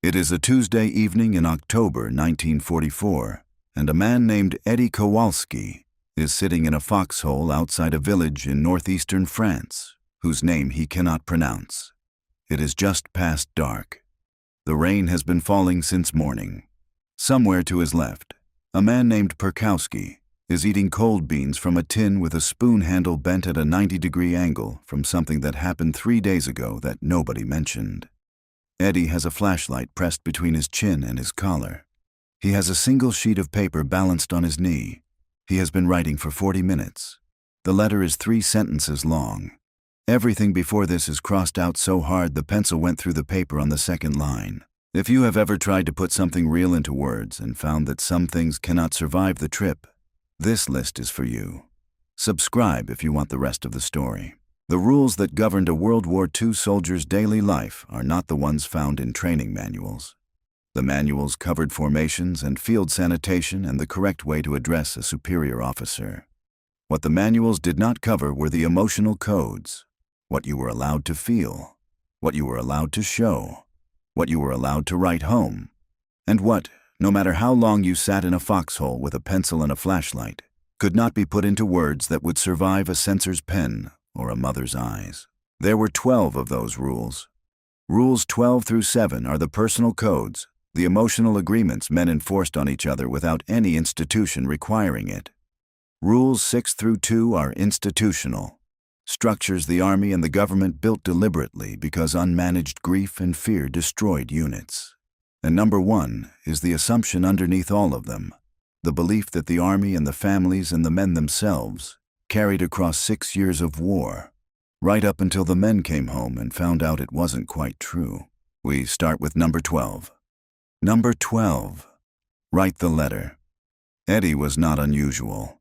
It is a Tuesday evening in October 1944, and a man named Eddie Kowalski is sitting in a foxhole outside a village in northeastern France, whose name he cannot pronounce. It is just past dark. The rain has been falling since morning. Somewhere to his left, a man named Perkowski is eating cold beans from a tin with a spoon handle bent at a 90-degree angle from something that happened 3 days ago that nobody mentioned. Eddie has a flashlight pressed between his chin and his collar. He has a single sheet of paper balanced on his knee. He has been writing for 40 minutes. The letter is 3 sentences long. Everything before this is crossed out so hard the pencil went through the paper on the second line. If you have ever tried to put something real into words and found that some things cannot survive the trip, this list is for you. Subscribe if you want the rest of the story. The rules that governed a World War II soldier's daily life are not the ones found in training manuals. The manuals covered formations and field sanitation and the correct way to address a superior officer. What the manuals did not cover were the emotional codes, what you were allowed to feel, what you were allowed to show, what you were allowed to write home, and what, no matter how long you sat in a foxhole with a pencil and a flashlight, could not be put into words that would survive a censor's pen or a mother's eyes. There were 12 of those rules. Rules 12 through 7 are the personal codes, the emotional agreements men enforced on each other without any institution requiring it. Rules 6 through 2 are institutional, structures the army and the government built deliberately because unmanaged grief and fear destroyed units. And number 1 is the assumption underneath all of them, the belief that the army and the families and the men themselves carried across 6 years of war, right up until the men came home and found out it wasn't quite true. We start with number 12. Number 12. Write the letter. Eddie was not unusual.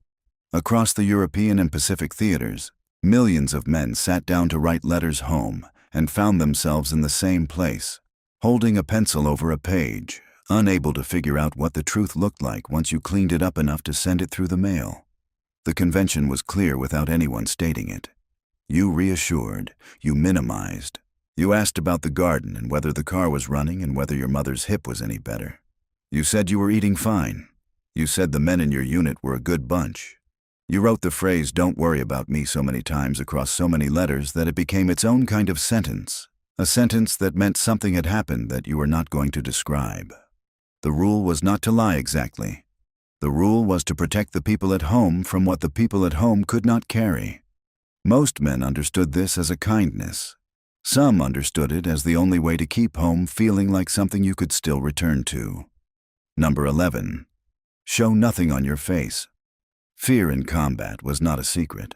Across the European and Pacific theaters, millions of men sat down to write letters home and found themselves in the same place, holding a pencil over a page, unable to figure out what the truth looked like once you cleaned it up enough to send it through the mail. The convention was clear without anyone stating it. You reassured, you minimized. You asked about the garden and whether the car was running and whether your mother's hip was any better. You said you were eating fine. You said the men in your unit were a good bunch. You wrote the phrase "don't worry about me" so many times across so many letters that it became its own kind of sentence, a sentence that meant something had happened that you were not going to describe. The rule was not to lie exactly. The rule was to protect the people at home from what the people at home could not carry. Most men understood this as a kindness. Some understood it as the only way to keep home feeling like something you could still return to. Number 11. Show nothing on your face. Fear in combat was not a secret.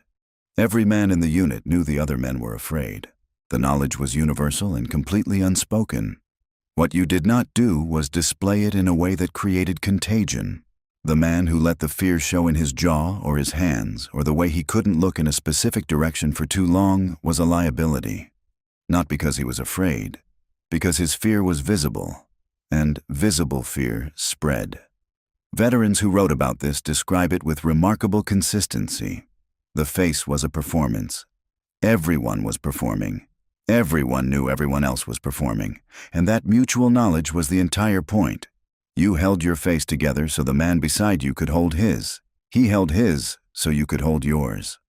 Every man in the unit knew the other men were afraid. The knowledge was universal and completely unspoken. What you did not do was display it in a way that created contagion. The man who let the fear show in his jaw or his hands or the way he couldn't look in a specific direction for too long was a liability. Not because he was afraid, because his fear was visible, and visible fear spread. Veterans who wrote about this describe it with remarkable consistency. The face was a performance. Everyone was performing. Everyone knew everyone else was performing, and that mutual knowledge was the entire point. You held your face together so the man beside you could hold his. He held his so you could hold yours.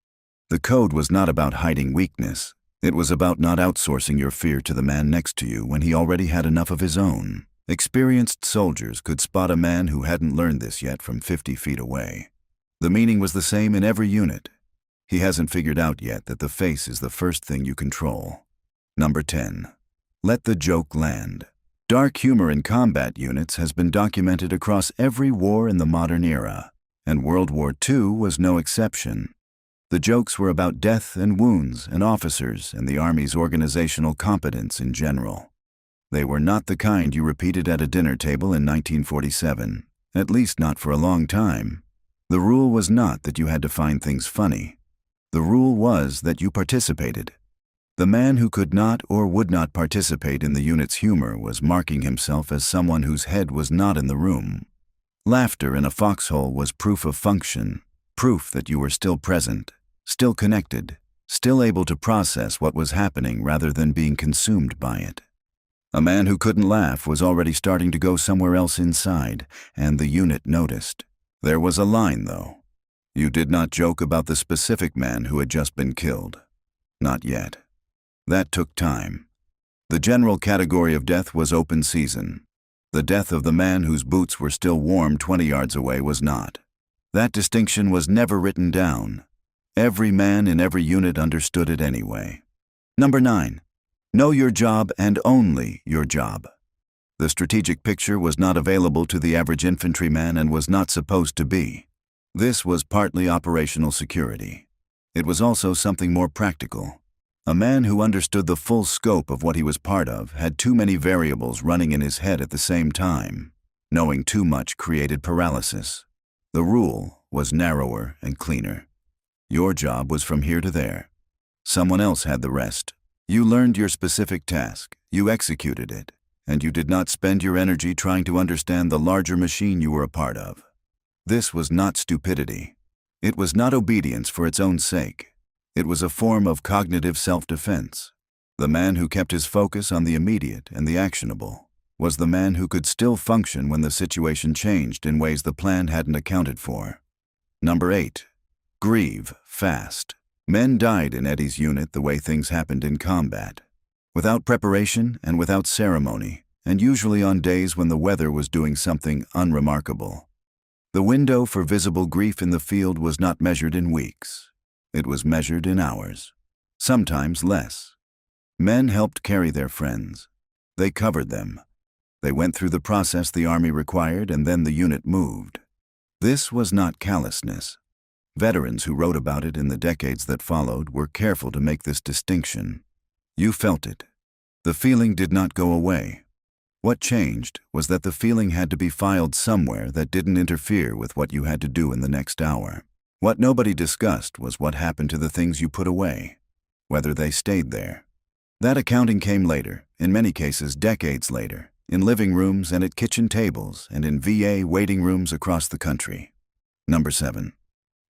The code was not about hiding weakness. It was about not outsourcing your fear to the man next to you when he already had enough of his own. Experienced soldiers could spot a man who hadn't learned this yet from 50 feet away. The meaning was the same in every unit. He hasn't figured out yet that the face is the first thing you control. Number 10. Let the joke land. Dark humor in combat units has been documented across every war in the modern era, and World War II was no exception. The jokes were about death and wounds and officers and the Army's organizational competence in general. They were not the kind you repeated at a dinner table in 1947, at least not for a long time. The rule was not that you had to find things funny. The rule was that you participated. The man who could not or would not participate in the unit's humor was marking himself as someone whose head was not in the room. Laughter in a foxhole was proof of function, proof that you were still present, still connected, still able to process what was happening rather than being consumed by it. A man who couldn't laugh was already starting to go somewhere else inside, and the unit noticed. There was a line, though. You did not joke about the specific man who had just been killed. Not yet. That took time. The general category of death was open season. The death of the man whose boots were still warm 20 yards away was not. That distinction was never written down. Every man in every unit understood it anyway. Number 9. Know your job and only your job. The strategic picture was not available to the average infantryman and was not supposed to be. This was partly operational security. It was also something more practical. A man who understood the full scope of what he was part of had too many variables running in his head at the same time. Knowing too much created paralysis. The rule was narrower and cleaner. Your job was from here to there. Someone else had the rest. You learned your specific task, you executed it, and you did not spend your energy trying to understand the larger machine you were a part of. This was not stupidity. It was not obedience for its own sake. It was a form of cognitive self-defense. The man who kept his focus on the immediate and the actionable was the man who could still function when the situation changed in ways the plan hadn't accounted for. Number 8. Grieve fast. Men died in Eddie's unit the way things happened in combat. Without preparation and without ceremony, and usually on days when the weather was doing something unremarkable. The window for visible grief in the field was not measured in weeks. It was measured in hours, sometimes less. Men helped carry their friends. They covered them. They went through the process the army required, and then the unit moved. This was not callousness. Veterans who wrote about it in the decades that followed were careful to make this distinction. You felt it. The feeling did not go away. What changed was that the feeling had to be filed somewhere that didn't interfere with what you had to do in the next hour. What nobody discussed was what happened to the things you put away, whether they stayed there. That accounting came later, in many cases decades later, in living rooms and at kitchen tables and in VA waiting rooms across the country. Number 7.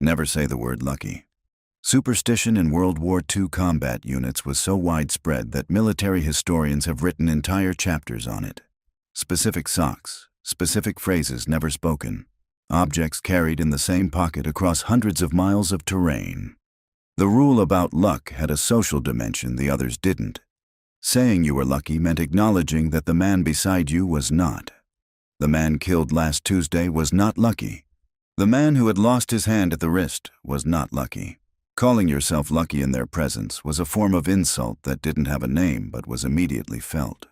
Never say the word lucky. Superstition in World War II combat units was so widespread that military historians have written entire chapters on it. Specific socks, specific phrases never spoken. Objects carried in the same pocket across hundreds of miles of terrain. The rule about luck had a social dimension the others didn't. Saying you were lucky meant acknowledging that the man beside you was not. The man killed last Tuesday was not lucky. The man who had lost his hand at the wrist was not lucky. Calling yourself lucky in their presence was a form of insult that didn't have a name but was immediately felt.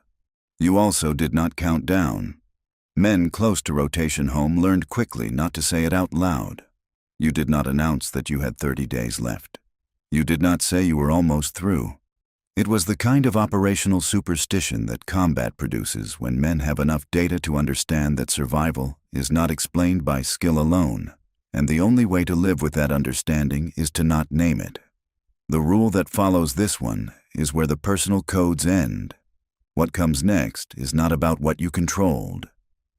You also did not count down. Men close to rotation home learned quickly not to say it out loud. You did not announce that you had 30 days left. You did not say you were almost through. It was the kind of operational superstition that combat produces when men have enough data to understand that survival is not explained by skill alone, and the only way to live with that understanding is to not name it. The rule that follows this one is where the personal codes end. What comes next is not about what you controlled.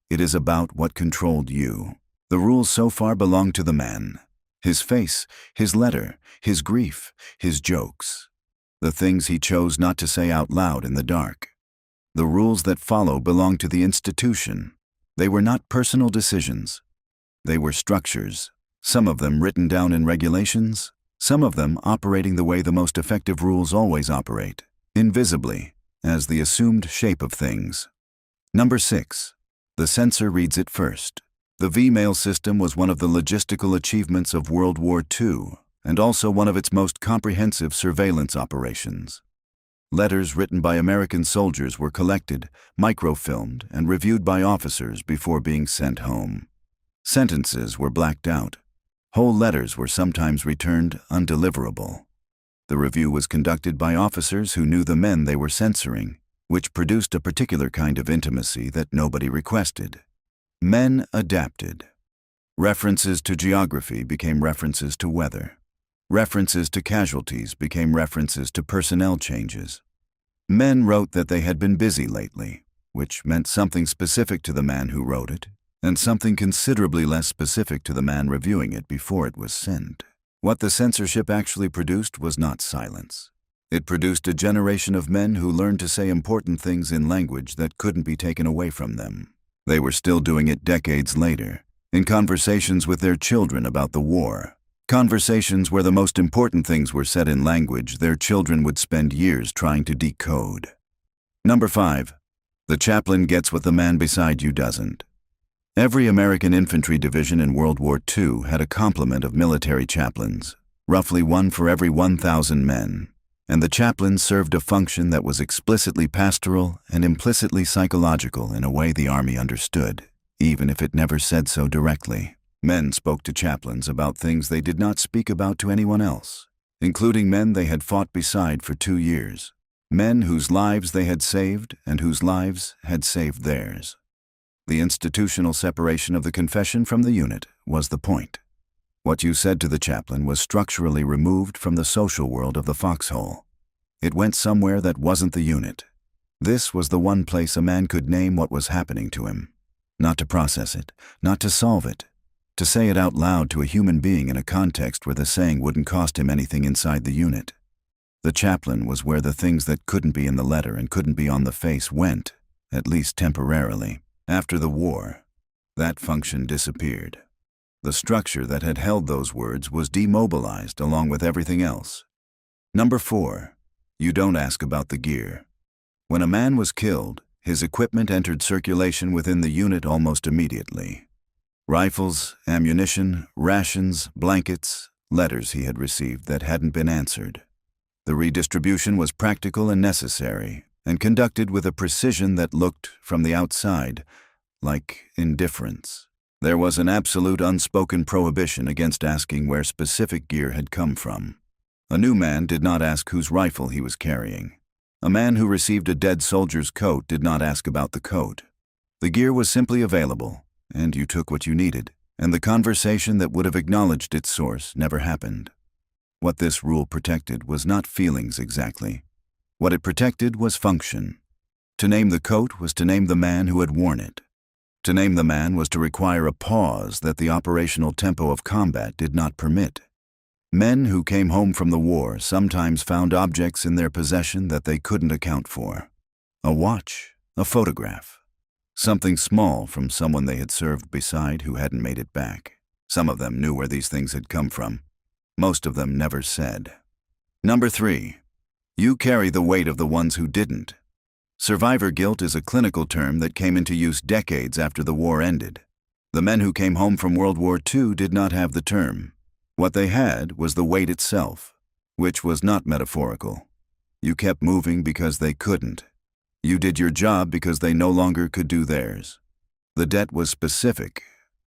It is about what controlled you. The rules so far belong to the man. His face, his letter, his grief, his jokes. The things he chose not to say out loud in the dark. The rules that follow belong to the institution. They were not personal decisions. They were structures, some of them written down in regulations, some of them operating the way the most effective rules always operate, invisibly, as the assumed shape of things. Number 6. The censor reads it first. The V-mail system was one of the logistical achievements of World War II, and also one of its most comprehensive surveillance operations. Letters written by American soldiers were collected, microfilmed, and reviewed by officers before being sent home. Sentences were blacked out. Whole letters were sometimes returned undeliverable. The review was conducted by officers who knew the men they were censoring, which produced a particular kind of intimacy that nobody requested. Men adapted. References to geography became references to weather. References to casualties became references to personnel changes. Men wrote that they had been busy lately, which meant something specific to the man who wrote it, and something considerably less specific to the man reviewing it before it was sent. What the censorship actually produced was not silence. It produced a generation of men who learned to say important things in language that couldn't be taken away from them. They were still doing it decades later, in conversations with their children about the war. Conversations where the most important things were said in language their children would spend years trying to decode. Number 5. The chaplain gets what the man beside you doesn't. Every American infantry division in World War II had a complement of military chaplains, roughly one for every 1,000 men. And the chaplain served a function that was explicitly pastoral and implicitly psychological in a way the Army understood, even if it never said so directly. Men spoke to chaplains about things they did not speak about to anyone else, including men they had fought beside for 2 years, men whose lives they had saved and whose lives had saved theirs. The institutional separation of the confession from the unit was the point. What you said to the chaplain was structurally removed from the social world of the foxhole. It went somewhere that wasn't the unit. This was the one place a man could name what was happening to him. Not to process it, not to solve it. To say it out loud to a human being in a context where the saying wouldn't cost him anything inside the unit. The chaplain was where the things that couldn't be in the letter and couldn't be on the face went, at least temporarily. After the war, that function disappeared. The structure that had held those words was demobilized along with everything else. Number 4. You don't ask about the gear. When a man was killed, his equipment entered circulation within the unit almost immediately. Rifles, ammunition, rations, blankets, letters he had received that hadn't been answered. The redistribution was practical and necessary, and conducted with a precision that looked, from the outside, like indifference. There was an absolute unspoken prohibition against asking where specific gear had come from. A new man did not ask whose rifle he was carrying. A man who received a dead soldier's coat did not ask about the coat. The gear was simply available, and you took what you needed, and the conversation that would have acknowledged its source never happened. What this rule protected was not feelings exactly. What it protected was function. To name the coat was to name the man who had worn it. To name the man was to require a pause that the operational tempo of combat did not permit. Men who came home from the war sometimes found objects in their possession that they couldn't account for. A watch, a photograph, something small from someone they had served beside who hadn't made it back. Some of them knew where these things had come from. Most of them never said. Number 3. You carry the weight of the ones who didn't. Survivor guilt is a clinical term that came into use decades after the war ended. The men who came home from World War II did not have the term. What they had was the weight itself, which was not metaphorical. You kept moving because they couldn't. You did your job because they no longer could do theirs. The debt was specific,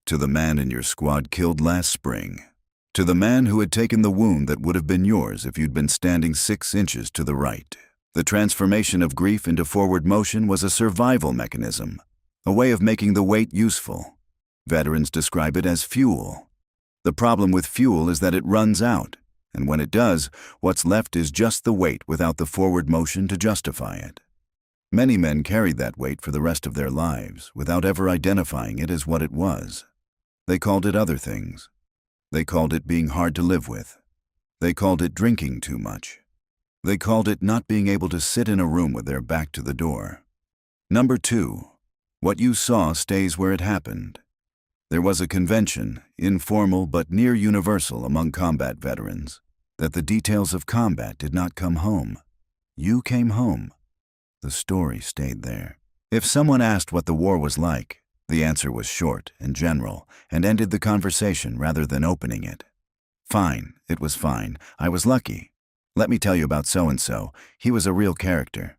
to the man in your squad killed last spring, to the man who had taken the wound that would have been yours if you'd been standing 6 inches to the right. The transformation of grief into forward motion was a survival mechanism, a way of making the weight useful. Veterans describe it as fuel. The problem with fuel is that it runs out, and when it does, what's left is just the weight without the forward motion to justify it. Many men carried that weight for the rest of their lives without ever identifying it as what it was. They called it other things. They called it being hard to live with. They called it drinking too much. They called it not being able to sit in a room with their back to the door. Number 2. What you saw stays where it happened. There was a convention, informal but near universal among combat veterans, that the details of combat did not come home. You came home. The story stayed there. If someone asked what the war was like, the answer was short and general and ended the conversation rather than opening it. Fine, it was fine. I was lucky. Let me tell you about so-and-so. He was a real character.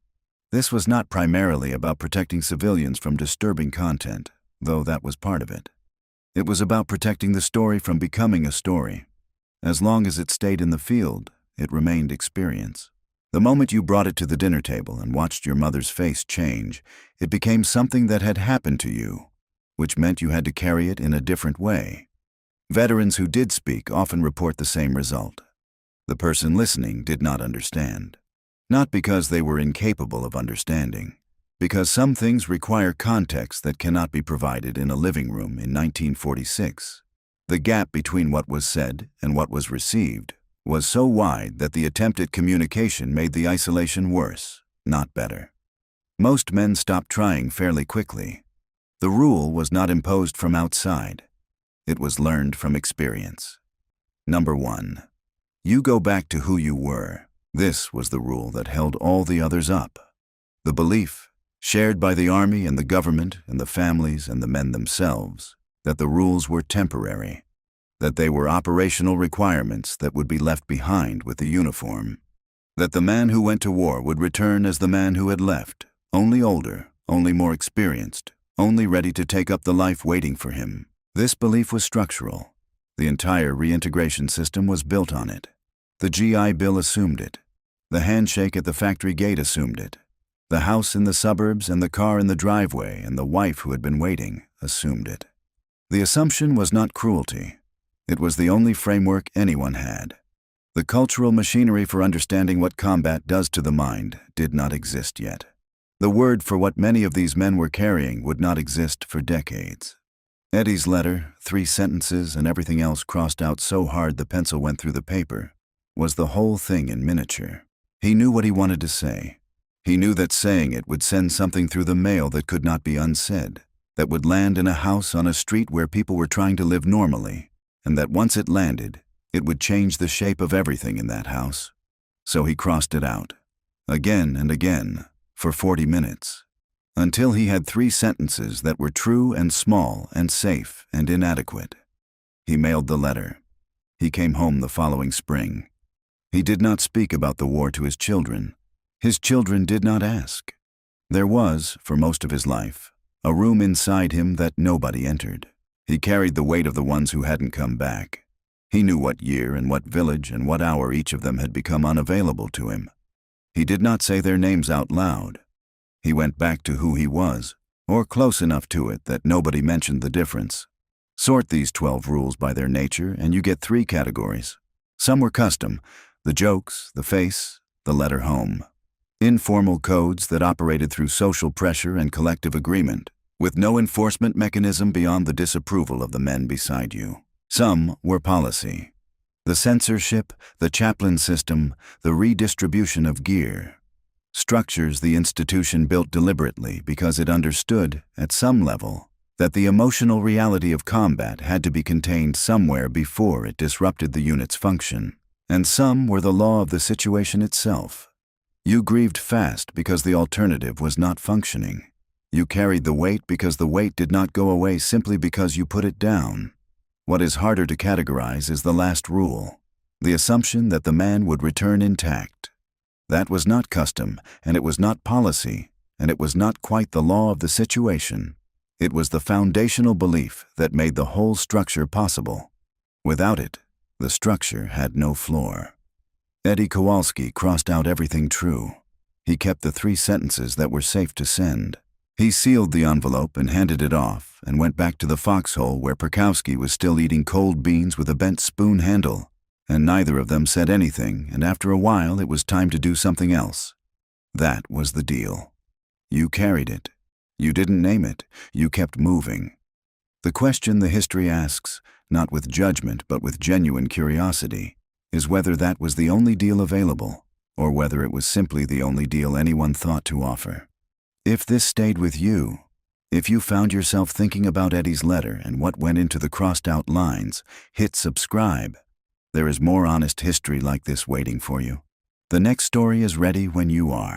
This was not primarily about protecting civilians from disturbing content, though that was part of it. It was about protecting the story from becoming a story. As long as it stayed in the field, it remained experience. The moment you brought it to the dinner table and watched your mother's face change, it became something that had happened to you, which meant you had to carry it in a different way. Veterans who did speak often report the same result. The person listening did not understand. Not because they were incapable of understanding, because some things require context that cannot be provided in a living room in 1946. The gap between what was said and what was received was so wide that the attempt at communication made the isolation worse, not better. Most men stopped trying fairly quickly. The rule was not imposed from outside. It was learned from experience. Number 1. You go back to who you were. This was the rule that held all the others up. The belief, shared by the army and the government and the families and the men themselves, that the rules were temporary, that they were operational requirements that would be left behind with the uniform, that the man who went to war would return as the man who had left, only older, only more experienced, only ready to take up the life waiting for him. This belief was structural. The entire reintegration system was built on it. The GI Bill assumed it. The handshake at the factory gate assumed it. The house in the suburbs and the car in the driveway and the wife who had been waiting assumed it. The assumption was not cruelty. It was the only framework anyone had. The cultural machinery for understanding what combat does to the mind did not exist yet. The word for what many of these men were carrying would not exist for decades. Eddie's letter, 3 sentences and everything else crossed out so hard the pencil went through the paper, was the whole thing in miniature. He knew what he wanted to say. He knew that saying it would send something through the mail that could not be unsaid, that would land in a house on a street where people were trying to live normally, and that once it landed, it would change the shape of everything in that house. So he crossed it out, again and again, for 40 minutes, until he had 3 sentences that were true and small and safe and inadequate. He mailed the letter. He came home the following spring. He did not speak about the war to his children. His children did not ask. There was, for most of his life, a room inside him that nobody entered. He carried the weight of the ones who hadn't come back. He knew what year and what village and what hour each of them had become unavailable to him. He did not say their names out loud. He went back to who he was, or close enough to it that nobody mentioned the difference. Sort these 12 rules by their nature and you get 3 categories. Some were custom, the jokes, the face, the letter home. Informal codes that operated through social pressure and collective agreement, with no enforcement mechanism beyond the disapproval of the men beside you. Some were policy. The censorship, the chaplain system, the redistribution of gear. Structures the institution built deliberately because it understood, at some level, that the emotional reality of combat had to be contained somewhere before it disrupted the unit's function. And some were the law of the situation itself. You grieved fast because the alternative was not functioning. You carried the weight because the weight did not go away simply because you put it down. What is harder to categorize is the last rule, the assumption that the man would return intact. That was not custom, and it was not policy, and it was not quite the law of the situation. It was the foundational belief that made the whole structure possible. Without it, the structure had no floor. Eddie Kowalski crossed out everything true. He kept the 3 sentences that were safe to send. He sealed the envelope and handed it off and went back to the foxhole where Perkowski was still eating cold beans with a bent spoon handle, and neither of them said anything, and after a while it was time to do something else. That was the deal. You carried it. You didn't name it. You kept moving. The question the history asks, not with judgment but with genuine curiosity, is whether that was the only deal available, or whether it was simply the only deal anyone thought to offer. If this stayed with you, if you found yourself thinking about Eddie's letter and what went into the crossed-out lines, hit subscribe. There is more honest history like this waiting for you. The next story is ready when you are.